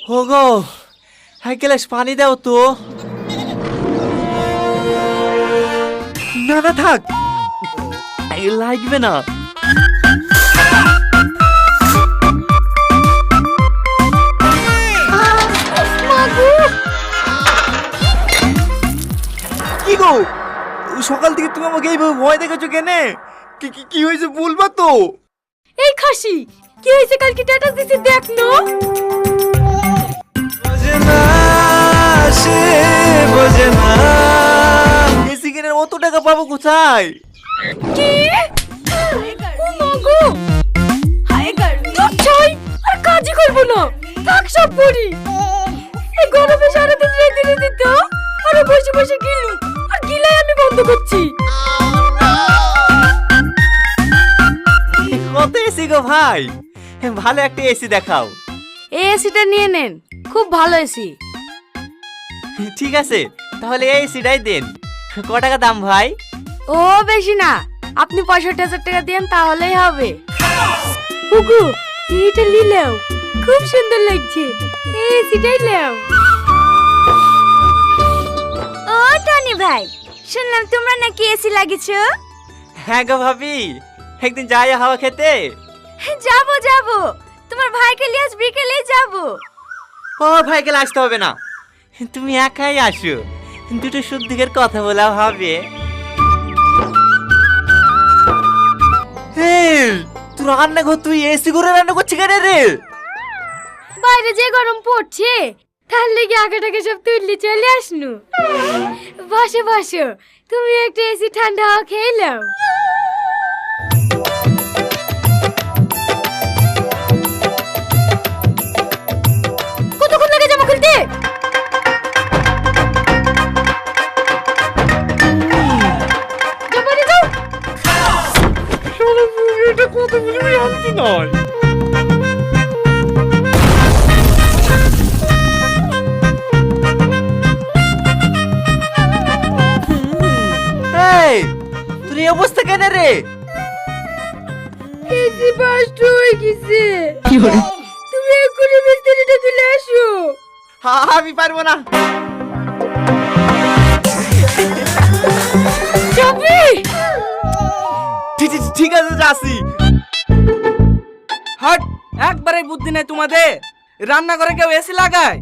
ওগো, এক গ্লাস পানি দাও তো। না না থাক, লাগবে না। কি গো, সকাল থেকে তুমি আমাকে এইভাবে ভয় দেখাচ্ছ কেনে? কি কি কি হয়েছে বলবা তো? এই খাসি, কি হয়েছে? কালকে স্ট্যাটাস দিছি দেখ না। বোঝে না, সে বোঝে না, এসি কেনার অত টাকা পাবো কোথায়? কি? ও মাগো, হায় গার্মি চাই আর কাজই করব না, থাক সব করি। এই গরমে সারাদিন রেঁধে দিত আর বসে বসে গিলু, আর গিলাই আমি বন্ধ করছি। কত এসি গো ভাই, ভালো একটা এসি দেখাও। এই এসিটা নিয়ে নেন, খুব ভালো এসি। ঠিক আছে, তাহলে এই এসিটাই দেন। ক টাকা দাম ভাই? ও বেশি না, আপনি 65,000 টাকা দেন তাহলেই হবে। হুগু, এইটা নিলেও খুব সুন্দর লাগছে, এই এসিটাই নাও। ও টনি ভাই, শুনলাম তোমরা নাকি এসি লাগিয়েছো? হ্যাঁ গো ভাবি, একদিন যাই হাওয়া খেতে। যাবো যাবো, তোমার ভাইকে নিয়ে আজ বিকেলেই যাবো। ও ভাইকে আসতে হবে না, তুমি একাই আসো, দুটো শুদ্ধিকের কথা বলা হবে। তুই রান্না কর, তুই এসি করে রান্না করছিস কেন রে? বাইরে যে গরম পড়ছে, তার লেগে আগে সব তুললি চলে আসনু। বসো বসো, তুমি একটা এসি ঠান্ডা হাওয়া খেয়ে নাও। কতক্ষণ লাগে জামা খুলতে? জামানে যাও। এটা কত বলি আনতে নয়। এই, তোর এই অবস্থা কেন রে? এসি বাস্ট হয়ে গেছে। তুমি এক্ষুনি মিস্ত্রিটা তুলে আসো। আমি পারবো না। যাবি? ঠিক আছে, যাচ্ছি। হট, একবারে বুদ্ধি নাই তোমাদের। রান্না করে কেউ এসি লাগায়?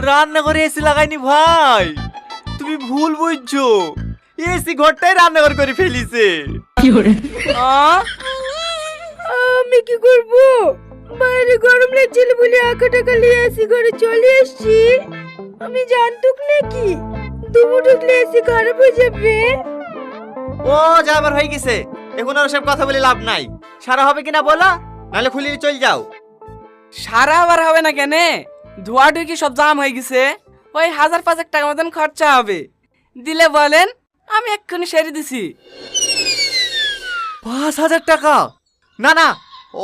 রান্না করে এসি লাগাইনি ভাই, তুমি ভুল বুঝছো। এসি ঘরটাই রান্নাঘর করে ফেলিছে। আমি কি করব? বাইরে গরম লাগছিল বলে টাকা নিয়ে এসি ঘরে চলে এসেছি। আমি জানতুক নাকি দুমু ঢুকলে এসি খারাপ হয়ে যাবে। ও যাবার হয়ে গেছে, এখন আর সব কথা বলে লাভ নাই। সারা হবে কিনা বলো, নাহলে খুলিয়ে চল যাও। সারা আবার হবে না কেন? ধোয়া ঢুকি সব জাম হয়ে গেছে, ওই 1,000-5,000 টাকা মতন খরচা হবে। দিলে বলেন, আমি এক্ষুনি সেরে দিছি। 5,000 টাকা? না না,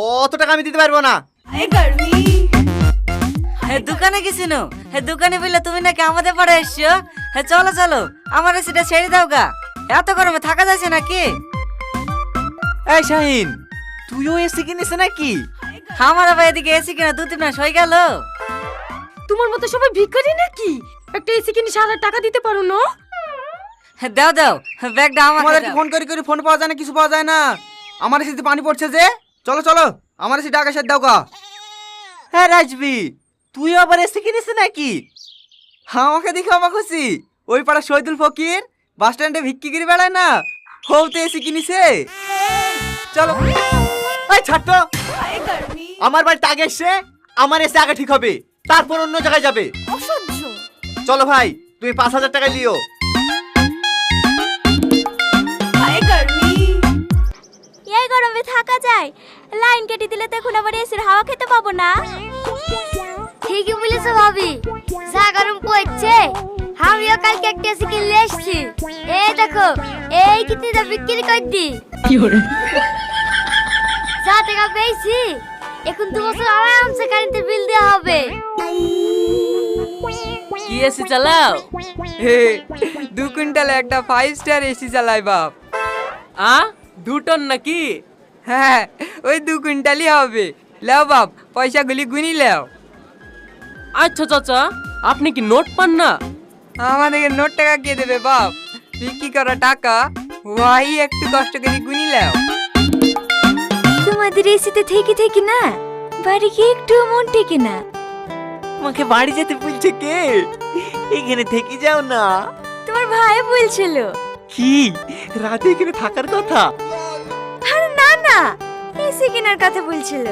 অত টাকা আমি দিতে পারবো না। দোকানে গেছিল, দোকানে বললে তুমি নাকি আমাদের পাড়ে এসছো। চলো চলো, আমার সেটা ছেড়ে দাও গা, এত গরমে থাকা যাচ্ছে নাকি? এই শাহিন, তুইও এসি কিনেছে নাকি? আমার আবার এদিকে এসি কিনা 2-3 মাস হয়ে গেল। তোমার মতো সবাই ভিখারি নাকি? একটা এসি কিনে সারা টাকা দিতে পারো না? দাও দাও, ব্যাগটা আমাকে আমাদেরকে দাও। ফোন করে ফোন পাওয়া যায় না, কিছু পাওয়া যায় না। আমার এসিতে পানি পড়ছে যে। চলো চলো, আমার এসি টাকা সেট দাও গা। হ্যাঁ রাজবি, তুই আবার এসি কিনেছে নাকি? আমাকে দেখে অবাক হচ্ছি। ওই পাড়া শহীদুল ফকির বাস স্ট্যান্ডে ভিক্ষি করে বেড়ায় না, হৌ তো এসি কিনিছে। চলো। এই ছাড়তো, আমার বাড়িতে আগে এসে আমার এসে আগে ঠিক হবে, তারপর অন্য জায়গায় যাবে। অসহ্য। চলো ভাই, তুমি 5,000 টাকা লিও। এই গরমে থাকা যায়? লাইন কেটে দিলে তো এখন আবার এসির হাওয়া খেতে পাবো না। ঠিকই বলেছো ভাবি, যা গরম পড়ছে। আমিও কালকে একটা এসি কিনে এসেছি। এই দেখো, এই কিনতে বিক্রি করে দি। যা টাকা পেয়েছি, এখন 2 বছর আরামসে কারেন্টের বিল দেওয়া হবে। কি এসি চালাও? 2 কুইন্টাল একটা 5 স্টার এসি চালাই বাপ। 2 টন নাকি? হ্যাঁ, ওই 2 কুইন্টালই হবে। লাও বাপ, পয়সাগুলি গুনি লাও। আচ্ছা চাচা, আপনি কি নোট পান না? আমাদেরকে নোট টাকা কে দেবে বাপ? বিক্রি করা টাকা ওয়াই একটু কষ্ট করে গুনিলাম। তোমাদের এসিতে থেকে থেকে না বাড়ি গিয়ে একটু মন টেকে না। তোমাকে বাড়ি যেতে বলছে কে? এখানে থেকে যাও না। তোমার ভাই বলছিল। কি রাতে এখানে থাকার কথা? আরে না না, এসি কেনার কথা বলছিল।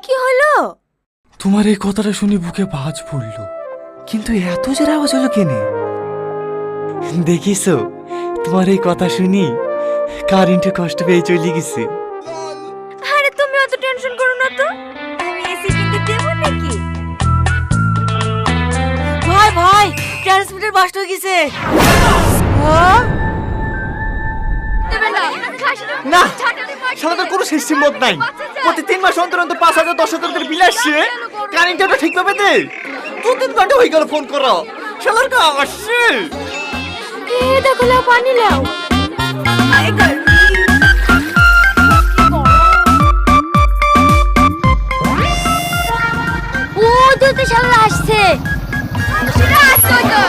কি হলো? তোমার এই কথাটা শুনে বুকে ভাঁজ পড়লো, কিন্তু এত জোরে আওয়াজ হলো কেনে? দেখিছো, তোমার এই কথা শুনি কারেন্টে কষ্ট পেয়ে চলে গেছে। আরে তুমি অত টেনশন করো না তো, আমি এসি কিনতে দেবো নাকি? ভাই ভাই ট্রান্সমিটার বাস্ট হয়ে গেছে। না, সাধারণত কোনো সিস্টেম মত নাই। প্রতি 3 মাস অন্তর অন্তর 5,000 10,000 করে বিল আসছে। কারেন্টটা ঠিকভাবে দে। 2-3 ঘন্টা হয়ে গেল ফোন করো, শালার কা আসছে। এ দেখো লাও, পানি লাও। ও তো শালা আসছে। সেটা আসছে তো।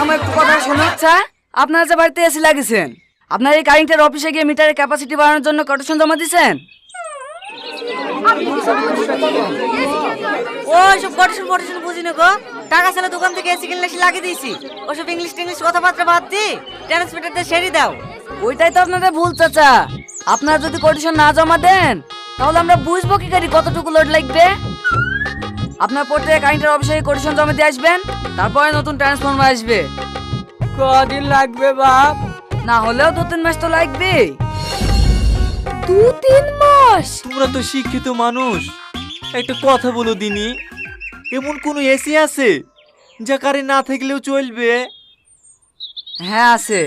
আমার একটু কথা শোনা হচ্ছে। আপনারা যে বাড়িতে এসি লাগিয়েছেন, আপনার এই কারেন্টের অফিসে গিয়ে মিটারের ক্যাপাসিটি বাড়ানোর জন্য কোটেশন জমা দিয়েছেন? ওসব কোটেশন বুঝি না গো। টাকা ছাড়া দোকান থেকে এসি কিনলে এসে লাগিয়ে দিয়েছি। ওসব ইংলিশ টিংলিশ কথাবার্তা বাদ দি, ট্রান্সমিটারটা সেরে দাও। ওইটাই তো আপনাদের ভুল চাচা। আপনারা যদি কোটেশন না জমা দেন তাহলে আমরা বুঝবো কি করি কতটুকু লোড লাগবে। আপনার প্রত্যেক কারেন্টের অফিসে কোটেশন জমা দিয়ে আসবেন, তারপরে নতুন ট্রান্সফরমার আসবে। কদিন লাগবে বাপ? না হলেও 2-3 মাস তো লাগবে। 2-3 মাস? তোমরা তো শিক্ষিত মানুষ, একটা কথা বলো দিনি, এমন কোন এসি আছে যা কারেন্ট না থাকলেও চলবে? হ্যাঁ আছে।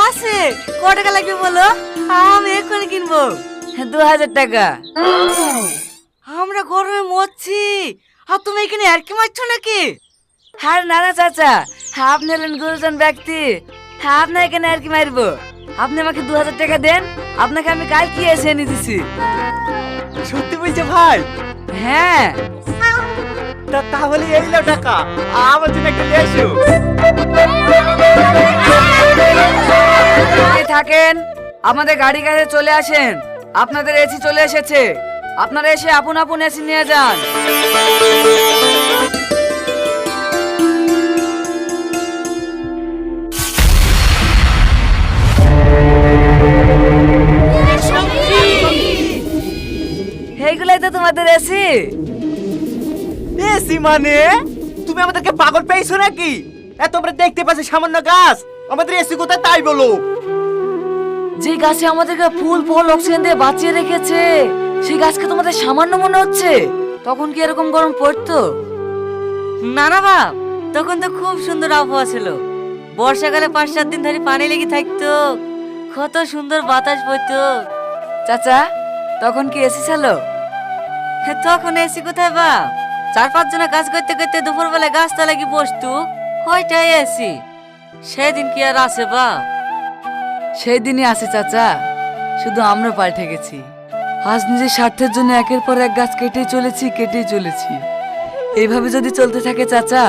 আছে। ক টাকা লাগবে বলো, আমি এক্ষুনি কিনবো। 2000 টাকা। আমরা গরমে মরছি, আর তুমি এখানে আর কি মারছো নাকি? হ্যাঁ না না চাচা, আপনি হলেন গুরুজন ব্যক্তি, আপনার এখানে আর কি মারবো। আপনি আমাকে 2000 টাকা দেন, আপনাকে আমি কাল কি এসে এনে দিছি। সত্যি বলছে ভাই? হ্যাঁ। তাহলে এই নাও টাকা, আমার জন্য একটা নিয়ে এসো। থাকেন, আমাদের গাড়ি কাছে চলে আসেন। আপনাদের এসি চলে এসেছে, আপনারা এসে আপন আপন এসি নিয়ে যান। এইগুলাই তো তোমাদের এসি। এসি মানে? তুমি আমাদেরকে পাগল পেয়েছো নাকি? তোমরা দেখতে পাচ্ছ সামান্য গাছ, আমাদের এসি কোথায় তাই বলো। যে গাছে আমাদেরকে ফুল ফল অক্সিজেন দিয়ে বাঁচিয়ে রেখেছে, সেই গাছকে তোমাদের সামান্য মনে হচ্ছে? তখন কি এরকম গরম পড়তো? না না বাপ, তখন তো খুব সুন্দর আবহাওয়া ছিল। বর্ষাকালে 5-7 দিন ধরে পানি লেগে থাকতো, কত সুন্দর বাতাস বইতো। চাচা, তখন কি এসি ছিল? তখন এসি কোথায় বাপ? 4-5 জনে কাজ করতে করতে দুপুরবেলা গাছতলা গিয়ে বসতো, ওইটাই এসি। সেদিন কি আর আছে বাপ? সেই দিনই আছে চাচা, শুধু আমরা পাল্টে গেছি। আজ নিজের স্বার্থের জন্য একের পর এক গাছ কেটেই চলেছি। এইভাবে যদি চলতে থাকে চাচা,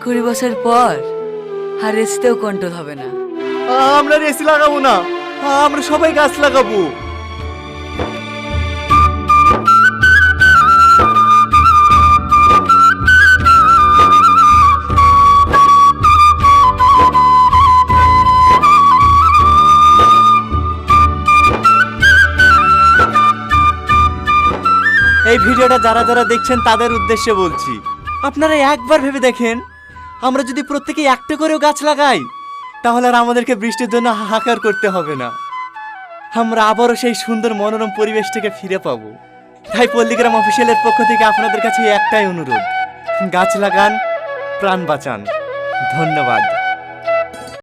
20 বছর পর আর এসিতেও কন্ট্রোল হবে না। আমরা এসি লাগাবো না, আমরা সবাই গাছ লাগাবো। এই ভিডিওটা যারা যারা দেখছেন তাদের উদ্দেশ্যে বলছি, আপনারা একবার ভেবে দেখেন, আমরা যদি প্রত্যেকে একটা করেও গাছ লাগাই তাহলে আর আমাদেরকে বৃষ্টির জন্য হাহাকার করতে হবে না। আমরা আবারও সেই সুন্দর মনোরম পরিবেশটাকে ফিরে পাবো। তাই পল্লীগ্রাম অফিসিয়ালের পক্ষ থেকে আপনাদের কাছে একটাই অনুরোধ, গাছ লাগান, প্রাণ বাঁচান। ধন্যবাদ।